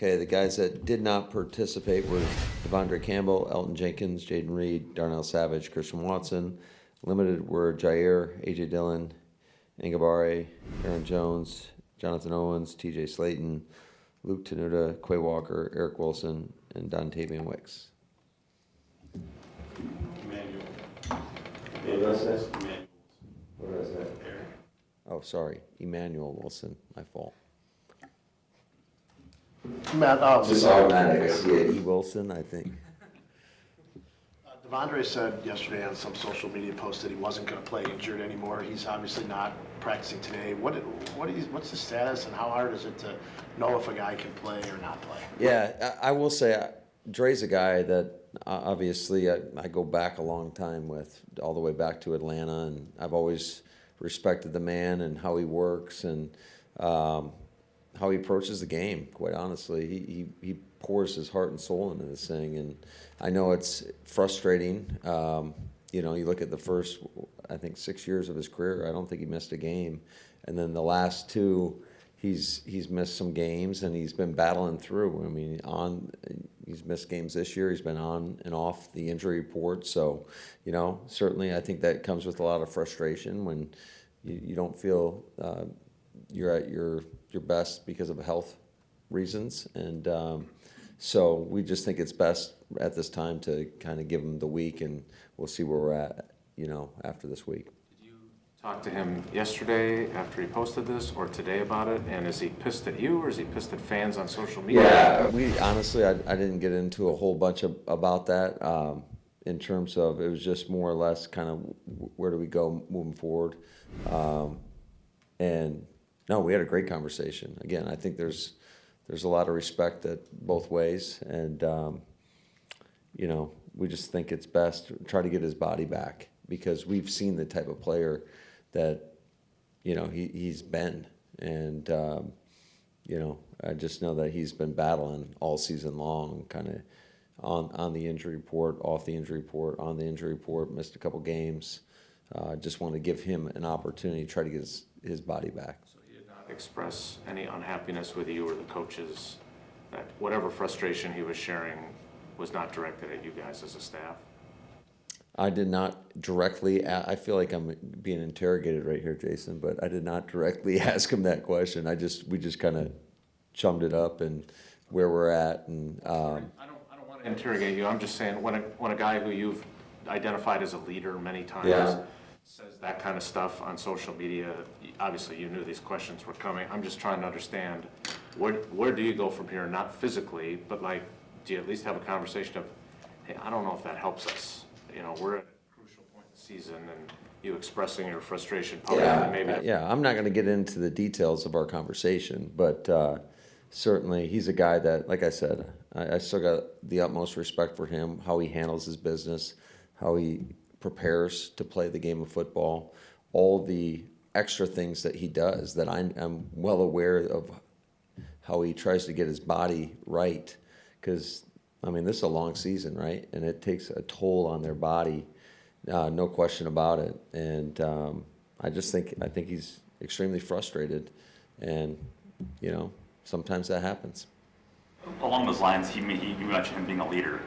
Okay, the guys that did not participate were Devondre Campbell, Elton Jenkins, Jayden Reed, Darnell Savage, Christian Watson. Limited were Jair, A.J. Dillon, Ngabare, Aaron Jones, Jonathan Owens, T.J. Slayton, Luke Tenuta, Quay Walker, Eric Wilson, and Dontavian Wicks. Emmanuel. What did I say? Emmanuel. What did I say? Oh, sorry. Emmanuel Wilson. My fault. Matt, Just automatic. I see it. E. Wilson, I think. Devondre said yesterday on some social media post that he wasn't going to play injured anymore. He's obviously not practicing today. What's the status, and how hard is it to know if a guy can play or not play? Yeah, I will say, Dre's a guy that obviously I go back a long time with, all the way back to Atlanta, and I've always respected the man and how he works and how he approaches the game. Quite honestly, he pours his heart and soul into this thing, and I know it's frustrating. You know, you look at the first, I think, 6 years of his career, I don't think he missed a game, and then the last two, he's missed some games, and he's been battling through. I mean, he's missed games this year. He's been on and off the injury report. So, you know, certainly I think that comes with a lot of frustration when you don't feel you're at your best because of health reasons. And so we just think it's best at this time to kind of give him the week, and we'll see where we're at, you know, after this week. Talked to him yesterday after he posted this, or today about it, and is he pissed at you, or is he pissed at fans on social media? Yeah, we honestly, I didn't get into a whole bunch about that in terms of, it was just more or less kind of where do we go moving forward. And no, we had a great conversation. Again, I think there's a lot of respect at both ways, and you know, we just think it's best to try to get his body back, because we've seen the type of player that, you know, he's been. And, you know, I just know that he's been battling all season long, kind of on the injury report, off the injury report, on the injury report, missed a couple games. Just want to give him an opportunity to try to get his body back. So he did not express any unhappiness with you or the coaches, that whatever frustration he was sharing was not directed at you guys as a staff? I did not directly, I feel like I'm being interrogated right here, Jason, but I did not directly ask him that question. We just kind of chummed it up and where we're at. And I don't want to interrogate you. I'm just saying, when a guy who you've identified as a leader many times says that kind of stuff on social media, obviously you knew these questions were coming. I'm just trying to understand, where do you go from here? Not physically, but like, do you at least have a conversation of, hey, I don't know if that helps us. You know, we're at a crucial point in the season, and you expressing your frustration publicly, maybe. Yeah, I'm not going to get into the details of our conversation, but certainly he's a guy that, like I said, I still got the utmost respect for him, how he handles his business, how he prepares to play the game of football, all the extra things that he does that I'm well aware of, how he tries to get his body right, because I mean, this is a long season, right? And it takes a toll on their body, no question about it. And I think he's extremely frustrated, and you know, sometimes that happens. Along those lines, you mentioned him being a leader.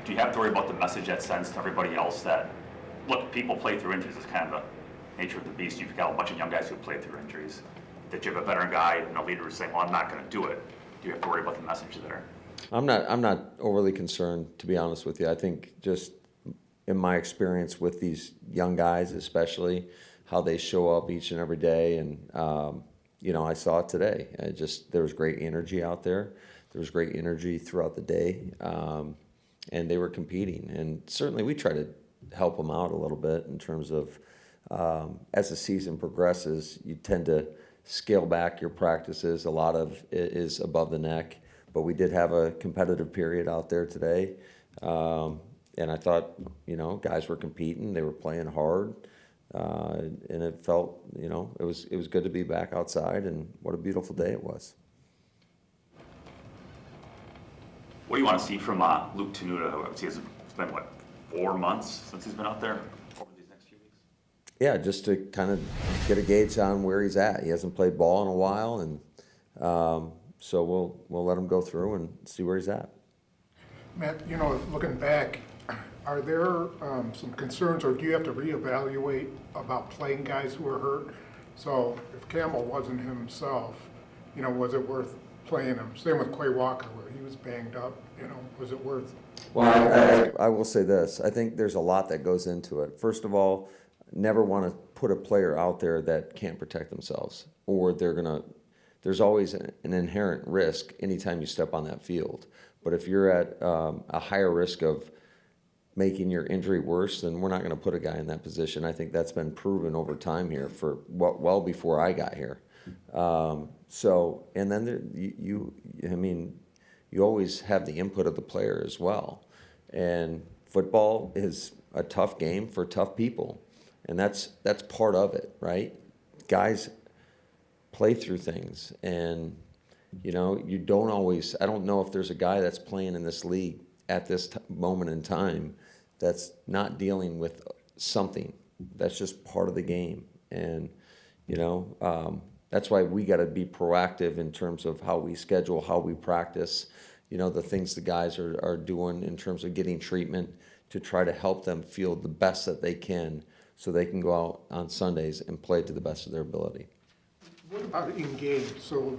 Do you have to worry about the message that sends to everybody else that, look, people play through injuries? It's kind of the nature of the beast. You've got a bunch of young guys who play through injuries. That you have a veteran guy and a leader who's saying, well, I'm not going to do it. Do you have to worry about the message there? I'm not overly concerned, to be honest with you. I think just in my experience with these young guys, especially how they show up each and every day, and you know, I saw it today. There was great energy out there. There was great energy throughout the day, and they were competing. And certainly, we try to help them out a little bit in terms of as the season progresses, you tend to scale back your practices. A lot of it is above the neck. But we did have a competitive period out there today, and I thought, you know, guys were competing, they were playing hard, and it felt, you know, it was good to be back outside, and what a beautiful day it was. What do you want to see from Luke Tenuta? It's been, what, 4 months since he's been out there over these next few weeks? Yeah, just to kind of get a gauge on where he's at. He hasn't played ball in a while, and So we'll let him go through and see where he's at. Matt, looking back, are there some concerns, or do you have to reevaluate about playing guys who are hurt? So if Campbell wasn't himself, was it worth playing him? Same with Quay Walker, where he was banged up, was it worth? Well, I will say this. I think there's a lot that goes into it. First of all, never want to put a player out there that can't protect themselves, or there's always an inherent risk anytime you step on that field. But if you're at a higher risk of making your injury worse, then we're not going to put a guy in that position. I think that's been proven over time here for well before I got here. And then you always have the input of the player as well. And football is a tough game for tough people, and that's part of it, right? Guys play through things, and you don't always. I don't know if there's a guy that's playing in this league at this moment in time that's not dealing with something. That's just part of the game, and that's why we got to be proactive in terms of how we schedule, how we practice, the things the guys are doing in terms of getting treatment to try to help them feel the best that they can so they can go out on Sundays and play to the best of their ability. What about in-game? So,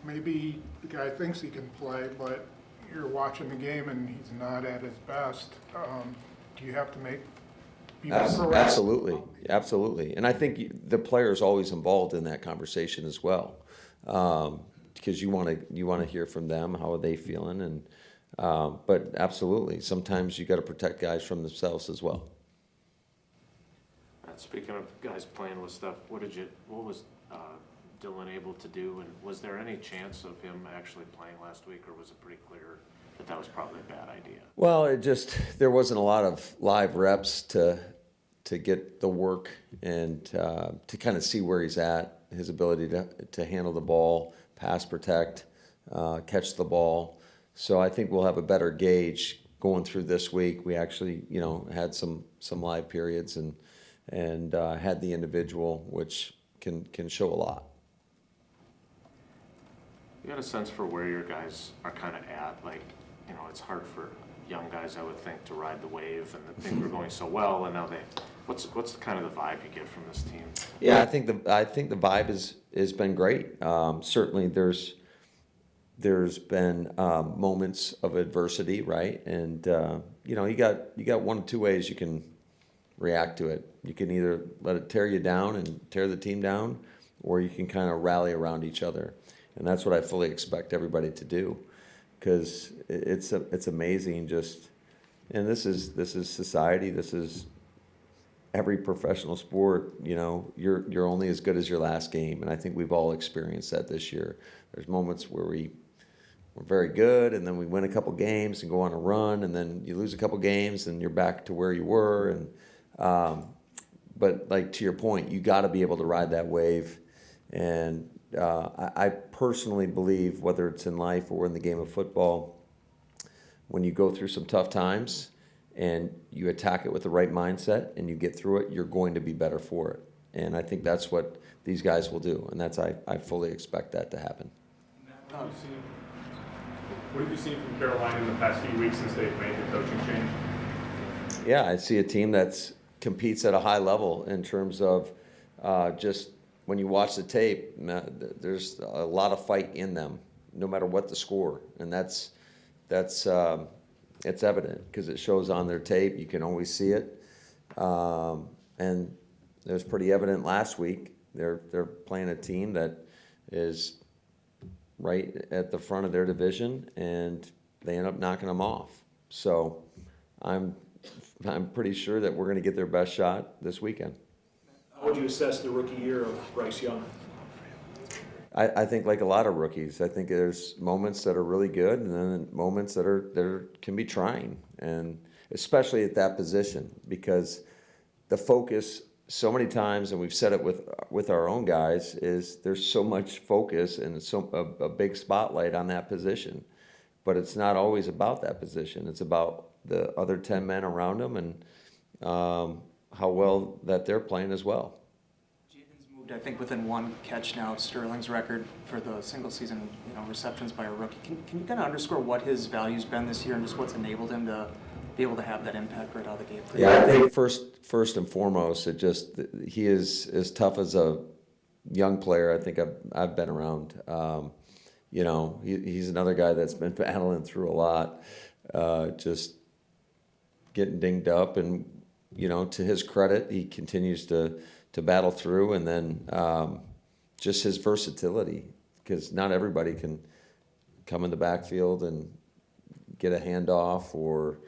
maybe the guy thinks he can play, but you're watching the game and he's not at his best. Do you have to be proactive? Absolutely. And I think the player is always involved in that conversation as well, because you want to hear from them, how are they feeling, and but absolutely, sometimes you got to protect guys from themselves as well. Speaking of guys playing with stuff, what was Dylan able to do, and was there any chance of him actually playing last week, or was it pretty clear that was probably a bad idea? Well, there wasn't a lot of live reps to get the work and to kind of see where he's at, his ability to handle the ball, pass protect, catch the ball. So I think we'll have a better gauge going through this week. We actually, had some live periods and had the individual, which can show a lot. You got a sense for where your guys are kind of at? Like, it's hard for young guys, I would think, to ride the wave, and things were going so well, and now what's kind of the vibe you get from this team? Yeah, I think the vibe has been great. Certainly, there's been moments of adversity, right? And you got one of two ways you can react to it. You can either let it tear you down and tear the team down, or you can kind of rally around each other. And that's what I fully expect everybody to do, because it's amazing. And this is society. This is every professional sport. You're only as good as your last game, and I think we've all experienced that this year. There's moments where we're very good, and then we win a couple games and go on a run, and then you lose a couple games and you're back to where you were. And but like to your point, you got to be able to ride that wave. And I personally believe, whether it's in life or in the game of football, when you go through some tough times and you attack it with the right mindset and you get through it, you're going to be better for it. And I think that's what these guys will do, and I fully expect that to happen. What have you seen from Carolina in the past few weeks since they've made the coaching change? Yeah, I see a team that competes at a high level in terms of just when you watch the tape, there's a lot of fight in them, no matter what the score, and that's it's evident because it shows on their tape. You can always see it, and it was pretty evident last week. They're playing a team that is right at the front of their division, and they end up knocking them off. So I'm pretty sure that we're going to get their best shot this weekend. How would you assess the rookie year of Bryce Young? I think like a lot of rookies, I think there's moments that are really good, and then moments that can be trying, and especially at that position, because the focus so many times, and we've said it with our own guys, is there's so much focus and a big spotlight on that position, but it's not always about that position. It's about the other 10 men around them and how well that they're playing as well. Jayden's I think within one catch now of Sterling's record for the single season, receptions by a rookie. Can you kind of underscore what his value's been this year and just what's enabled him to be able to have that impact right out of the gate? Yeah, I think first and foremost, he is as tough as a young player I think I've been around. He's another guy that's been battling through a lot, just getting dinged up, and to his credit, he continues to battle through, and then just his versatility, because not everybody can come in the backfield and get a handoff, or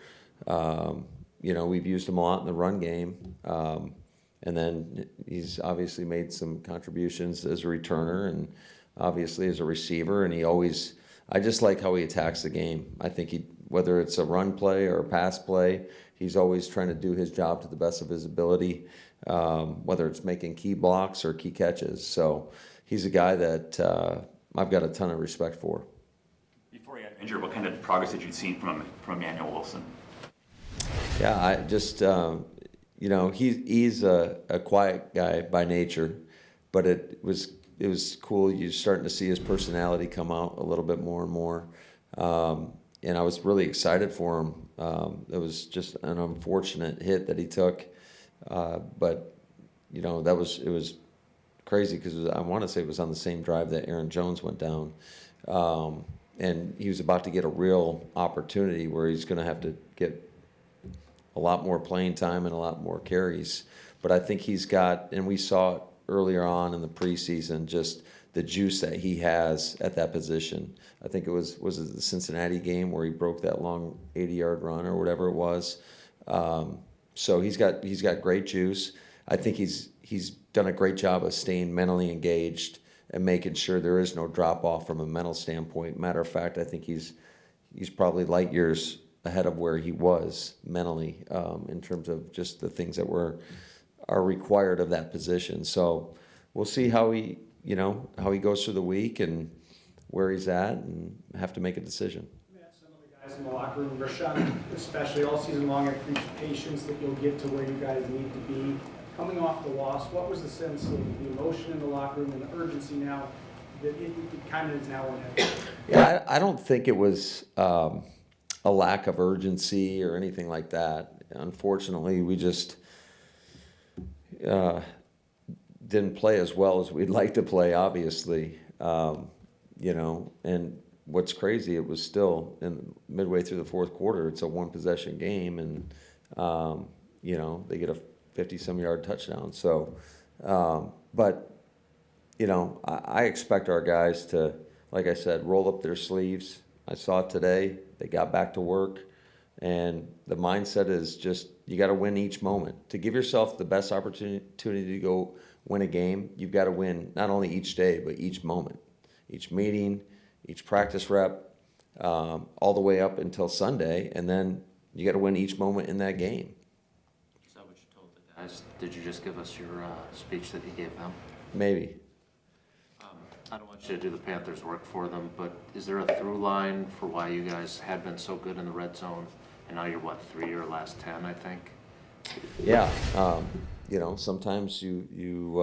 we've used him a lot in the run game, and then he's obviously made some contributions as a returner and obviously as a receiver, and I just like how he attacks the game. I think whether it's a run play or a pass play, he's always trying to do his job to the best of his ability, whether it's making key blocks or key catches. So he's a guy that I've got a ton of respect for. Before he got injured, what kind of progress did you see from Emmanuel Wilson? Yeah, I just, he's a quiet guy by nature, but it was cool. You're starting to see his personality come out a little bit more and more. And I was really excited for him. It was just an unfortunate hit that he took. But, it was crazy because I want to say it was on the same drive that Aaron Jones went down. And he was about to get a real opportunity where he's going to have to get a lot more playing time and a lot more carries. But I think he's got, and we saw it earlier on in the preseason, just the juice that he has at that position. I think was it the Cincinnati game where he broke that long 80-yard run or whatever it was. So he's got great juice. I think he's done a great job of staying mentally engaged and making sure there is no drop off from a mental standpoint. Matter of fact, I think he's probably light years ahead of where he was mentally, in terms of just the things that are required of that position. So we'll see how he goes through the week and where he's at, and have to make a decision. Some of the guys in the locker room, Rashawn, especially all season long, I preach patience that you'll get to where you guys need to be. Coming off the loss, what was the sense of the emotion in the locker room and the urgency now that it kind of is now in head? Yeah, I don't think it was a lack of urgency or anything like that. Unfortunately, we just didn't play as well as we'd like to play, obviously. And what's crazy, it was still midway through the fourth quarter. It's a one-possession game, and they get a 50-some-yard touchdown. So, I expect our guys to, like I said, roll up their sleeves. I saw it today. They got back to work, and the mindset is just you got to win each moment. To give yourself the best opportunity to go win a game, you've got to win not only each day, but each moment, each meeting, each practice rep, all the way up until Sunday, and then you got to win each moment in that game. Is that what you told the guys? Did you just give us your speech that you gave them? Maybe. I don't want you to do the Panthers' work for them, but is there a through line for why you guys had been so good in the red zone, and now you're, 3 or last 10, I think? Yeah. Sometimes you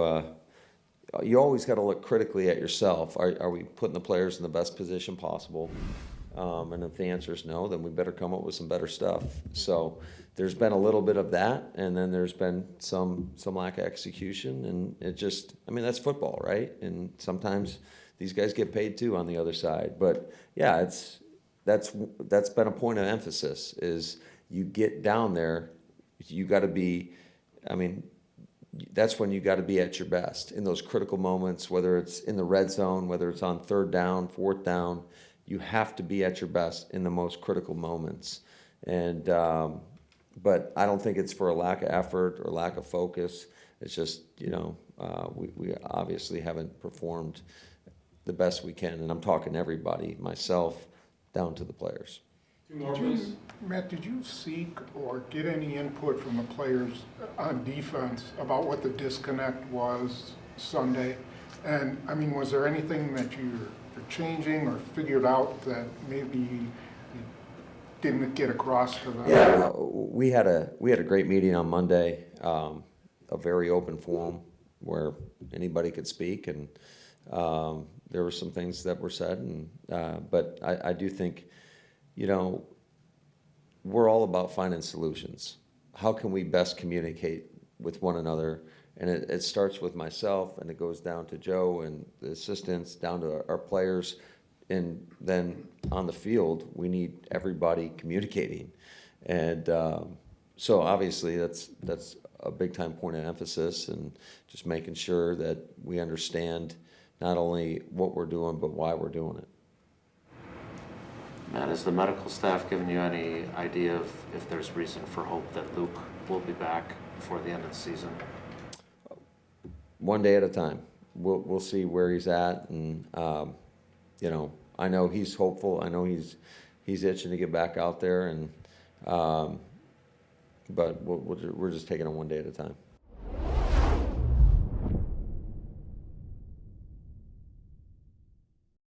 always got to look critically at yourself. Are we putting the players in the best position possible? And if the answer is no, then we better come up with some better stuff. So there's been a little bit of that, and then there's been some lack of execution, and it just, that's football, right? And sometimes these guys get paid too on the other side. But yeah, that's been a point of emphasis, is you get down there, you got to be, that's when you got to be at your best in those critical moments, whether it's in the red zone, whether it's on 3rd down, 4th down. You have to be at your best in the most critical moments. And but I don't think it's for a lack of effort or lack of focus. It's just, we obviously haven't performed the best we can. And I'm talking everybody, myself, down to the players. Matt, did you seek or get any input from the players on defense about what the disconnect was Sunday? And, was there anything that you're changing or figured out that maybe you didn't get across to them? Yeah, we had a great meeting on Monday, a very open forum. where anybody could speak, and there were some things that were said, and but I do think, you know, we're all about finding solutions. How can we best communicate with one another? And it starts with myself, and it goes down to Joe and the assistants, down to our players, and then on the field, we need everybody communicating. And so obviously that's a big time point of emphasis, and just making sure that we understand not only what we're doing, but why we're doing it. Matt, has the medical staff given you any idea of if there's reason for hope that Luke will be back before the end of the season? One day at a time. We'll see where he's at, and you know, I know he's hopeful. I know he's itching to get back out there, and but we're just taking it one day at a time.